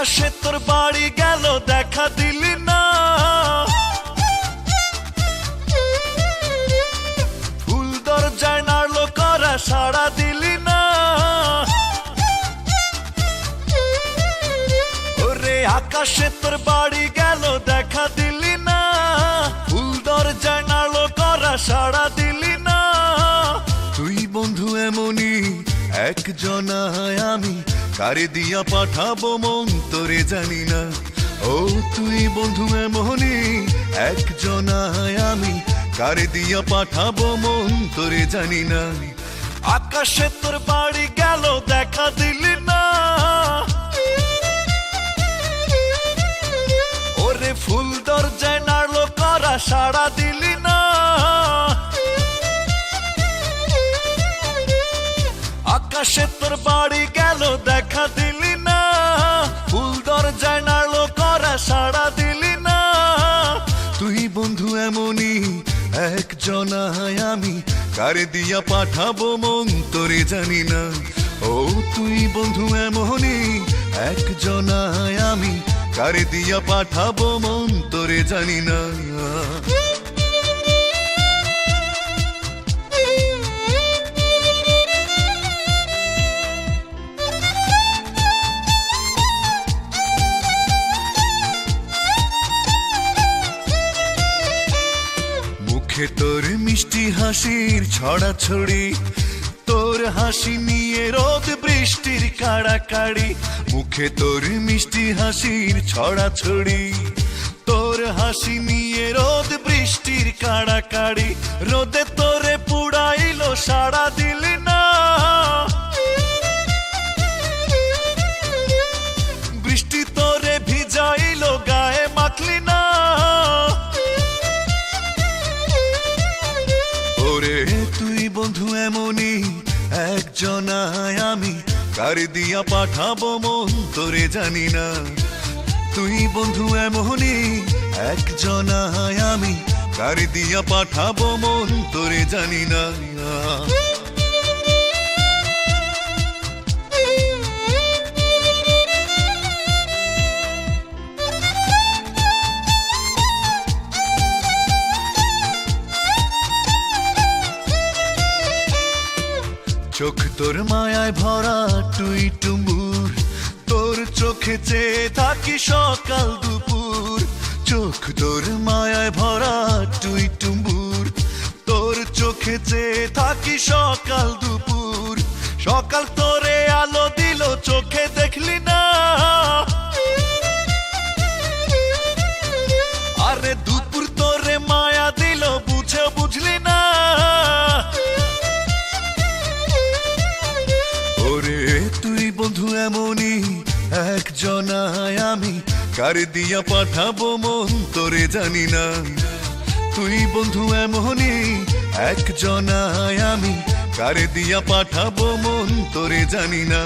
আকাশে তোর বাড়ি গেল দেখা দিলি না, ফুল দরজায় নাড়লো করা সাড়া দিলি না। ওরে আকাশে তোর বাড়ি গেল দেখা দিলি না, ফুল দরজায় নাড়লো করা সাড়া দিলি না। তুই বন্ধু এমনই একজনায়, আমি কারে দিয়া পাঠাবো মন তোরে জানি না। ও তুই বন্ধু এমনই একজনায়, আমি কারে দিয়া পাঠাবো মন তোরে জানি না। আকাশে তোর বাড়ি গেল দেখা দিলি না, ওরে ফুল দরজায় নাড়লো করা সাড়া দিলি না। আকাশে তোর বাড়ি গেল দেখা দিলি না, ফুল দরজায় নাড়লো করা সাড়া দিলি না। তুই বন্ধু এমনই একজনায়, আমি কারে দিয়া পাঠাবো মন তোরে জানি না। ও তুই বন্ধু এমনই একজনায়, আমি কারে দিয়া পাঠাবো মন তোরে জানি না। মুখে তোর মিষ্টি হাসির ছড়াছড়ি, তোর হাসি নিয়ে রোদ বৃষ্টির কাড়াকাড়ি। মুখে তোর মিষ্টি হাসির ছড়াছড়ি, তোর হাসি নিয়ে রোদ বৃষ্টির কাড়াকাড়ি। রোদে তোরে পুড়াইলো সাড়া দিলি না, বৃষ্টি তোরে ভিজাইলো গায়ে মাখলি না। ওরে তুই বন্ধু এমনই একজনায়, আমি কারে দিয়া পাঠাবো মন তোরে জানি না। তুই বন্ধু এমনই একজনায়, আমি কারে দিয়া পাঠাবো মন তোরে জানি না। চোখ তোর মায়ায় ভরা টুই টুম্বুর, তোর চোখে চেয়ে থাকি সকাল দুপুর। চোখ তোর মায়ায় ভরা টুই টুম্বুর, তোর চোখে চেয়ে থাকি সকাল দুপুর। সকাল তোরে আলো দিল চোখে দেখলি না, আরে দুপুর তোরে মায়া দিল বুঝে বুঝলি না। ওরে তুই বন্ধু এমনই একজনায়, আমি কারে দিয়া পাঠাবো মন তোরে জানি না। তুই বন্ধু এমনই একজনায়, আমি কারে দিয়া পাঠাবো মন তোরে জানি না।